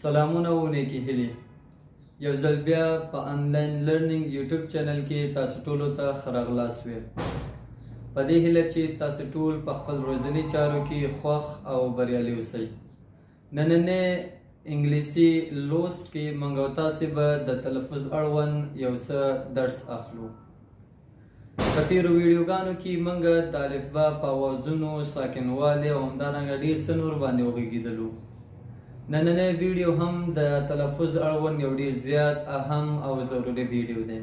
سلامونه و نیکی هیلې. یو ځل بیا په آنلاین لرنینګ یوټیوب چینل کې تاسو ټولو ته ښه راغلاست ویم. په دې هیله چې تاسو ټول په خپل ورځني چارو کې خوښ او بریالي اوسئ. نننی انګلیسي لوست کې موږ او تاسې به د تلفظ اړوند یو څه درس اخلو. په تیرو ویډیوګانو کې موږ د الفبا په اوازونو، ساکنوالي او همدارنګه ډېر څه نور باندې وغږېدلو. نننی ویډیو هم د تلفظ اړوند یو ډېر زیات اهم او ضروري ویډیو دی.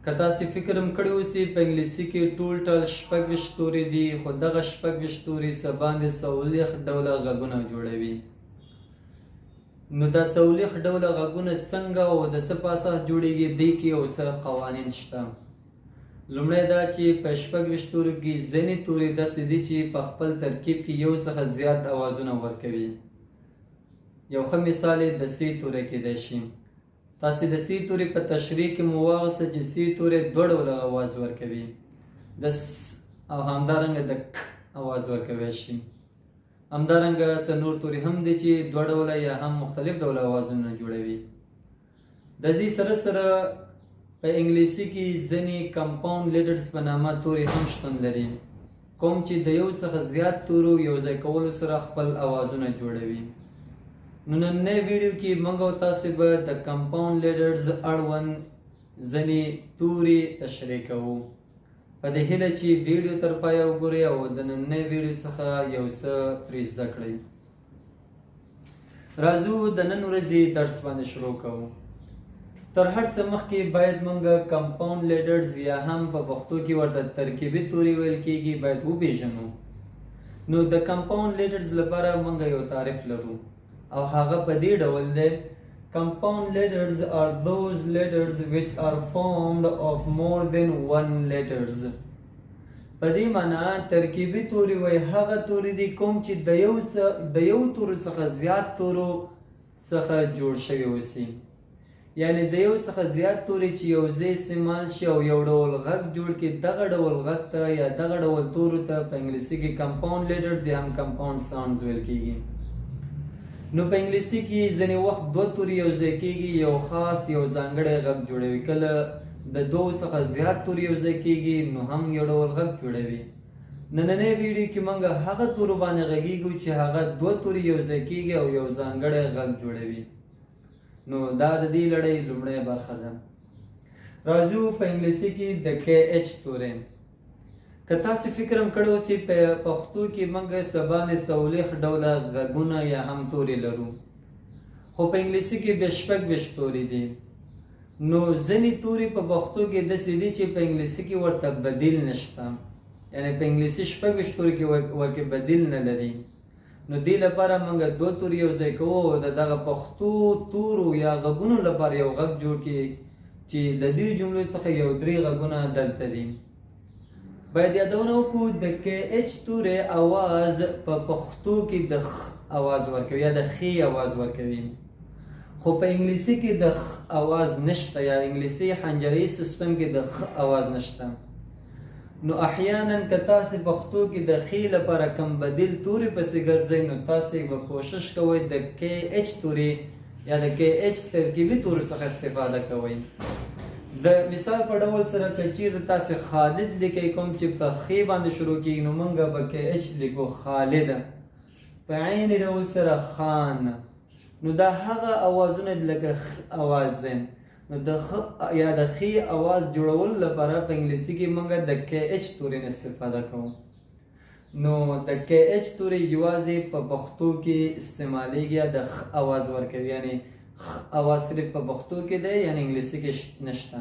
که تاسې فکر هم کړی اوسئ په انګلیسي کې ټول 26 توري دي، خو دغه 26 توري څه باندې 40 ډوله غږونه جوړوي. نو دا 40 ډوله غږونه څنګه او د څه په اساس جوړیږي، دې کې یو څه قوانین شته. لومړی دا چې په 26 تورو کې ځینې توري داسې دي چې په خپل ترکیب کې یو څخه زیات اوازونه ورکوي. یو ښه مثال یې د سی توری کیدای شي. تاسې د سی توري په تشریح کې مو واغسته چې سی توری 2 ډوله اواز ورکوي، د س او همدارنګه د ک اواز ورکوی شي. همدارنګه څه نور توري هم دي چې 2 ډوله یا هم مختلف ډوله اوازونه جوړوي. د دې سره سره په انګلیسي کې ځینې کمپاوند لیټرز په نامه توري هم شتون لري، کوم چې د یو څخه زیات تورو یو ځای کولو سره خپل اوازونه جوړوي. نو نننی ویډیو کې موږ او تاسې به د کمپاوند لیټرز اړوند ځینې توري تشریح کوو. په دې هیله چې ویډیو تر پایه وګورئ او د نننی ویډیو څخه یو څه ترې زده کړئ. راځو د نن ورځې درس باندې شروع کوو. تر هر څه مخکې باید موږ کمپاوند لیټرز یا هم په پښتو کې ورته ترکیبی توري ویل کېږي باید وپېژنو. نو د کمپاوند لیټرز لپاره موږ یو تعریف لرو او هغه په دې ډول دی: compound letters are those letters which are formed of more than one letters. په دې معنی ترکیبی توري وایي هغه توري دي کوم چې د یو تورو څخه زیات تورو څخه جوړ شوي اوسي. یعنی د یو څخه زیات توري چې یو ځای استعمال شي او یو ډول غږ جوړ کړي، دغه ډول غږ ته یا دغه ډول تورو ته په انګلیسي کې compound letters یا هم compound sounds ویل کېږي. نو په انګلیسي کې ځینې وخت 2 توري یو ځای کېږي، یو خاص یو ځانګړی غږ جوړوي. کله د 2 څخه زیات توري یو ځای کېږي نو هم یو ډول غږ جوړوي. نننی ویډیو کې موږ هغه تورو باندې غږیږو چې هغه 2 توري یو ځای کېږي او یو ځانګړی غږ جوړوي. نو دا د دې لړۍ لومړی برخه ده. راځو په انګلیسي کې د KH توری. که تاسې فکر هم کړی اوسئ په پښتو کې موږ څه باندې 40 ډوله غږونه یا هم توري لرو، خو په انګلیسي کې بیا 26 توري دي. نو ځینې توري په پښتو کې داسې دي چې په انګلیسي کې ورته بدیل نشته، یعنی په انګلیسي 26 توري کې ورکې بدیل نه لري. نو دې لپاره موږ 2 توري یو ځای کوو او د دغه پښتو تورو یا غږونو لپاره یو غږ جوړ کړي چې د دې جملو څخه یو 3 غږونه دلته دي. باید یادونه وکړو د KH توري اواز په پښتو کې د خ اواز ورکوي یا د خې اواز ورکوي، خو په انګلیسي کې د خ اواز نشته یا انګلیسي حنجري سیستم کې د خ اواز نشته. نو احیانا که تاسې پښتو کې د خې لپاره کم بدیل توري پسې ګرځئ نو تاسې به کوشش کوئ د KH توري یا د KH ترکیبي تورو څخه استفاده کوئ. د مثال په ډول سره که چیرې تاسې خالد لیکئ کوم چې په خې باندې شروع کېږي نو موږ به KH لیکو خالد. په عین ډول سره خان. نو دا هغه اوازونه لکه خ اواز دی. نو د خ یا د خې اواز جوړولو لپاره په انګلیسي کې موږ د KH توري نه استفاده کوو. نو د KH توري یوازې په پښتو کې استعمالیږي یا د خ اواز ورکوي، یعنی خ اواز صرف په پښتو کې دی یعنی انګلیسي کې نشته.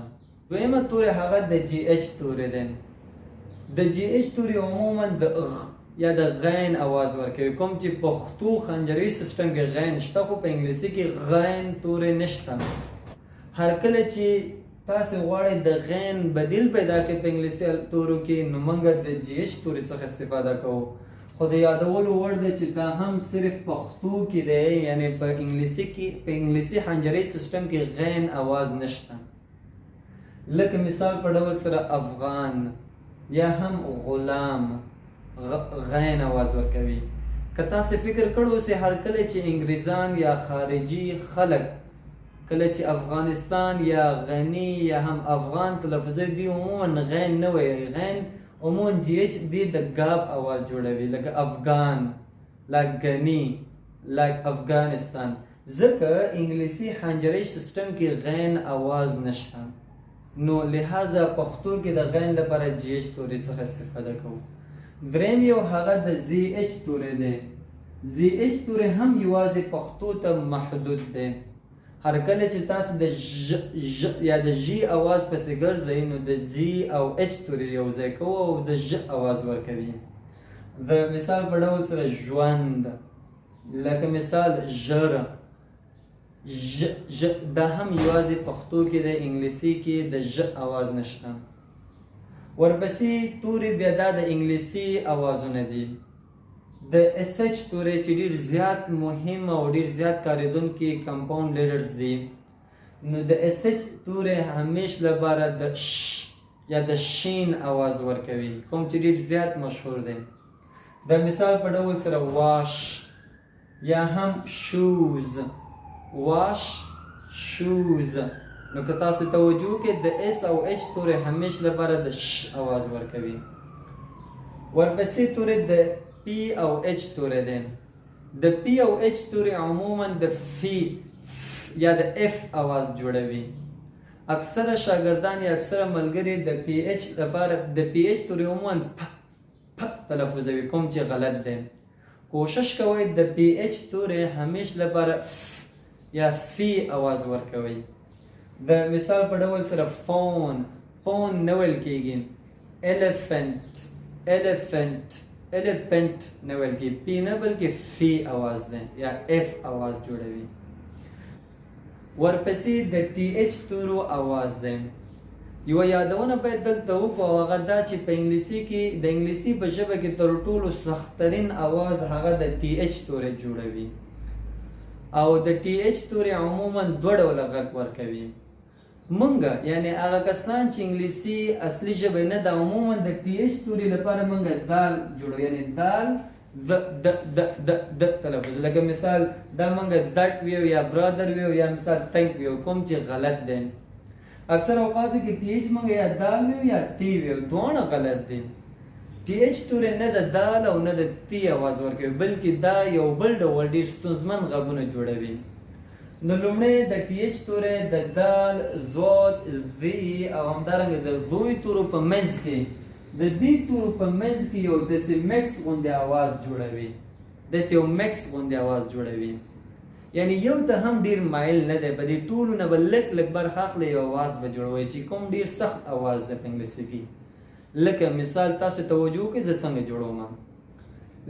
دویمه توری هغه د GH توری دی. د GH توری عموما د غ یا د غین اواز ورکوي، کوم چې پښتو خنجري سیستم کې غین شته خو په انګلیسي کې غین توری نشته. هر کله چې تاسې غواړئ د غین بدیل پیدا کړئ په انګلیسي تورو کې نو موږ د GH توري څخه استفاده کوو. خو د یادولو وړ دی چې دا هم صرف پښتو کې دی، یعنی په انګلیسي حنجري سیستم کې غین اواز نشته. لکه مثال په ډول سره افغان یا هم غلام غین اواز ورکوي. که تاسې فکر کړو چې هر کله چې انګریزان یا خارجي خلک کله چې افغانستان یا غني یا هم افغان تلفظ دوی عموما غین نه وایي، غین عموما جی ایچ دی د ګاب اواز جوړوي، لکه افغان، لکه غني، لکه افغانستان. ځکه انګلیسي حنجري سیستم کې غین اواز نشته، نو لہذا پښتو کې د غین لپاره جی ایچ توري څخه استفاده کوو. دریم یو هغه د زی ایچ توری دی. زی ایچ توری هم یوازې پښتو ته محدود دی. هر کله چې تاسو د ژ یا د ژ اواز پسې ګرځئ نو د زی او ایچ توری یو ځای کوو او د ژ اواز ورکوي. د مثال په ډول سره ژوند، لکه مثال ژر، ژ دا هم یوازې پښتو کې د انګلیسي کې د ژ اواز نشته. ورپسې توري بیا دا د انګلیسي اوازونه دي. د اس ایچ توری چې ډېر زیات مهم او ډېر زیات کارېدونکي کمپاوند لیټرز دي، نو د اس ایچ توری همیش لپاره د ش یا د شین اواز ورکوي، کوم چې ډېر زیات مشهور دی. د مثال په ډول سره واش یا هم شوز، واش شوز. نو که تاسو توجه کې د اس او ایچ توری همیش لپاره د ش اواز ورکوي. ورپسې توری د پی او ایچ توری دی. د پی او ایچ توری عموما د فی یا د اف اواز جوړوي. اکثره شاګردان یا اکثره ملګري د پی ایچ لپاره د پی ایچ توری عموما پ تلفظوي، کوم چې غلط دی. کوشش کوئ د پی ایچ توری همیش لپاره یا فی اواز ورکوي. د مثال په ډول سره فون، فون نه ویل کیږي. ایلیفنٹ، ایلیفنٹ، ایلیفنٹ نه ویل کیږي، پی نه بلکې فی اواز دی یا اف اواز جوړوي. ورپسې د ټي ایچ تورو اواز دی. یوه یادونه باید دلته وکړو، هغه دا چې په انګلیسي کې د انګلیسي په ژبه کې تر ټولو سختترین اواز هغه د ټي ایچ توری جوړوي، او د ټي ایچ توری عموما دوه ډوله غږ ورکوي. مونږ یعنی هغه کسان چې انګلیسي اصلي ژبه نه ده، عموما د ټي ایچ توری لپاره مونږ دال جوړو، یعنی دال د تلفظ. لکه مثال دا مونږ دټ ویو یا برادر ویو یا مثال تنک ویو، کوم چې غلط دی. اکثر اوقاتو کې ټي ایچ مونږ یا دال ویو یا تی ویو، دواړه غلط دي. ټي ایچ توری نه د دال او نه د تی اواز ورکوي، بلکې دا یو بل ډول ډېر ستونزمن غږونه جوړوي. نو لومړی د ټي ایچ توری د دال، ضاد، ذی او همدارنګه د ذوی تورو په منځ کې د دې تورو په منځ کې یو داسې مکس غوندې اواز جوړوي، داسې یو مکس غوندې اواز جوړوي. یعنی یو ته هم ډېر مایل نه دی، په دې ټولو نه به لږ لږ برخه اخلي، یو اواز به جوړوي چې کوم ډېر سخت اواز دی په انګلیسي کې. لکه مثال تاسو توجه وکړئ زه څنګه جوړوم.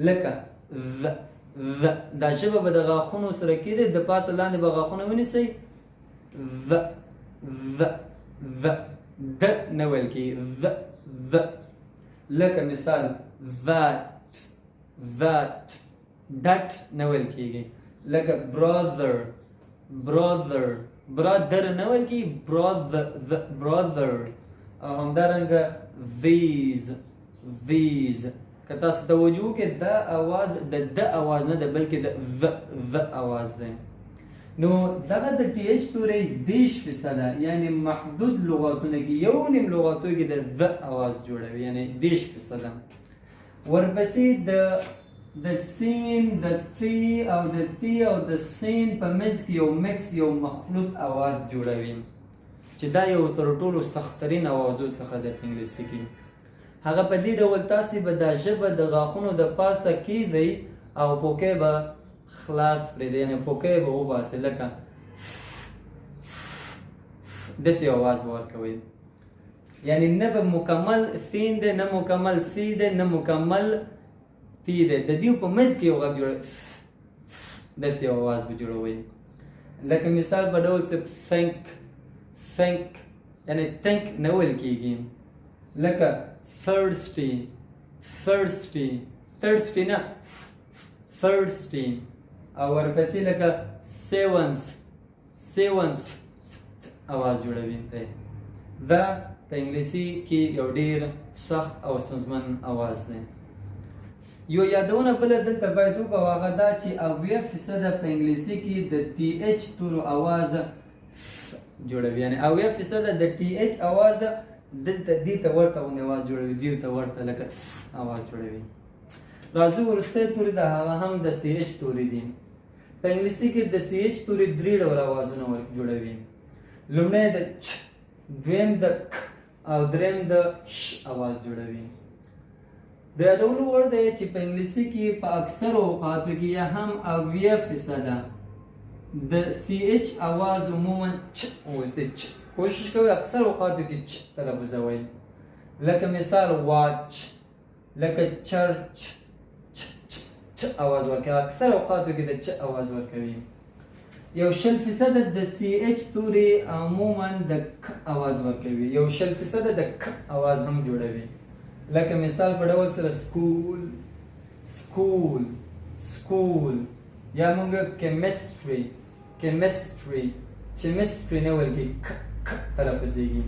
لکه ذ، دا ژبه به د غاښونو سره کېدی، د پاسه لاندې به غاښونه ونیسئ. ذ ذ ذ د نه ویل کېږي، ذ ذ. لکه مثال that، that، دټ نه ویل کېږي. لکه brother، brother، brother نه ویل کېږي، brother. او همدارنګه these، these. که تاسو توجه وکړئ دا اواز د د اواز نه ده، بلکې د ذ اواز دی. نو دغه د ټي ایچ توری 30% یعنی محدود لغاتونه کې 1.5 لغاتو کې د ذ اواز جوړوي، یعنی 30%. ورپسې د سین، د ثی او د تی او د سین په منځ کې یو مکس، یو مخلوط اواز جوړوي، چې دا یو تر ټولو سختترین اوازو څخه د انګلیسي کې. هغه په دې ډول تاسې به دا ژبه د غاښونو د پاسه کېږدئ او پوکی به خلاص پرېږدئ، یعنې پوکی به وباسئ، لکه داسې اواز به ورکوئ. یعنی نه به مکمل ثین دی، نه مکمل سی دی، نه مکمل تی دی، د دې په منځ کې یو غږ جوړوئ، داسې اواز به جوړوئ. لکه مثال په ډول څه think، think یعنی think نه ویل کېږي. لکه thirsty، thirsty، thirsty نه thirsty. او ورپسې لکه seventh، seventh اواز جوړوي. دا په انګلیسي کې یو ډېر سخت او ستونزمن اواز دی. یو یادونه بله دلته باید وکړو هغه دا چې 80% په انګلیسي کې د ټي ایچ تورو اواز جوړوي، یعنی 80% د ټي ایچ اواز دلته دې ته ورته اواز جوړوي، دې ته ورته لکه اواز جوړوي. راځو وروستی توري د هغه هم د سی ایچ توري دي. په انګلیسي کې د سی ایچ توري 3 ډول اوازونه جوړوي. لومړی د چ، دویم د ک او دریم د ش اواز جوړوي. د یادولو وړ دی چې په انګلیسي کې په اکثرو اوقاتو کې یا هم 80% د سی ایچ اواز عموما چ اوسي. چ کوشش کوئ اکثر اوقاتو کې چ تلفظوئ، لکه مثال واچ، لکه چرچ، چ اواز ورکوي، اکثر اوقاتو کې د چ اواز ورکوي. یو 0% د سی ایچ توري عموما د ک اواز ورکوي، یو 0% د ک اواز هم جوړوي، لکه مثال په ډول سره سکول، سکول، سکول، یا موږ کیمستري، کیمستري، چیمستري نه ویل کېږي، ک ک تلفظیږي.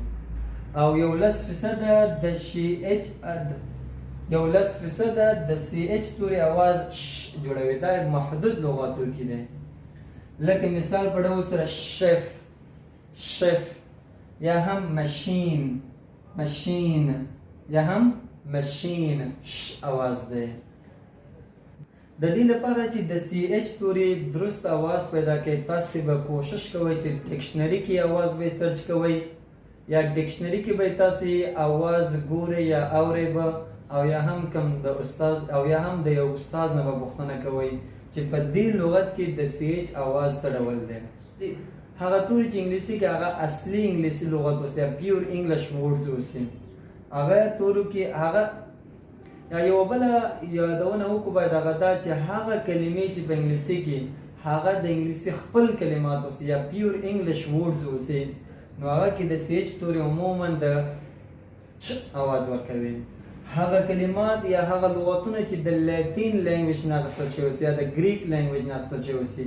او یو 10% د شي ایچ، یو 10% د سی ایچ توري اواز ش جوړوي، دا محدود لغاتو کې دی، لکه مثال په ډول سره شف، شف، یا هم ماشین، ماشین، یا هم ماشین، ش اواز دی. د دې لپاره چې د سی ایچ توري درست اواز پیدا کړئ تاسې به کوشش کوئ چې ډکشنري کې اواز به سرچ کوئ، یا ډکشنري کې به تاسې اواز ګورئ یا اورئ به، او یا هم کوم د استاد او یا هم د یو استاد نه به پوښتنه کوئ چې په دې لغت کې د سی ایچ اواز څه ډول دی. هغه توري چې انګلیسي کې هغه اصلي انګلیسي لغت اوسي یا پیور انګلیش ورډز اوسي، هغه تورو کې هغه یا یو بله یادونه وکړو باید هغه دا چې هغه کلمې چې په انګلیسي کې هغه د انګلیسي خپل کلمات اوسي یا پیور انګلیش ورډز اوسي، نو هغه کې د سی ایچ توري عموما د چ اواز ورکوي. هغه کلمات یا هغه لغتونه چې د لاتین لینګویج نه اخیستل شوي اوسي یا د ګریک لینګویج نه اخیستل شوي اوسي،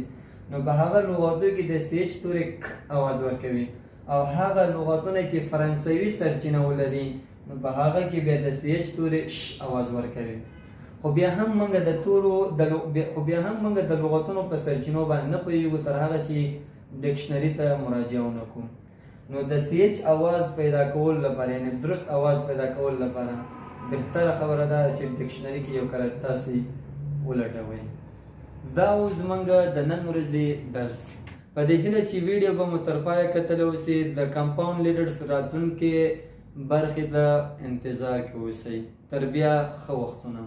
نو په هغه لغاتو کې د سی ایچ توري ک اواز ورکوي. او هغه لغتونه چې فرانسوي سرچینه ولري نو په هغه کې بیا د سی ایچ توري ش اواز ورکوي. خو بیا هم موږ د تورو خو بیا هم موږ د لغتونو په سرچینو باندې نه پوهېږو تر هغه چې ډکشنري ته مراجعه ونه کړو. نو د سی ایچ اواز پیدا کول لپاره، یعنې درست اواز پیدا کول لپاره بهتره خبره ده چې ډکشنري کې یو کله تاسې ولټوئ. دا و زمونږ د نن ورځې درس. په دې هیله چې ویډیو به مو تر پایه کتلی اوسئ. د کمپاوند لیډرز راتلونکې برخې ته انتظار کې اوسئ. تر بیا ښه وختونه.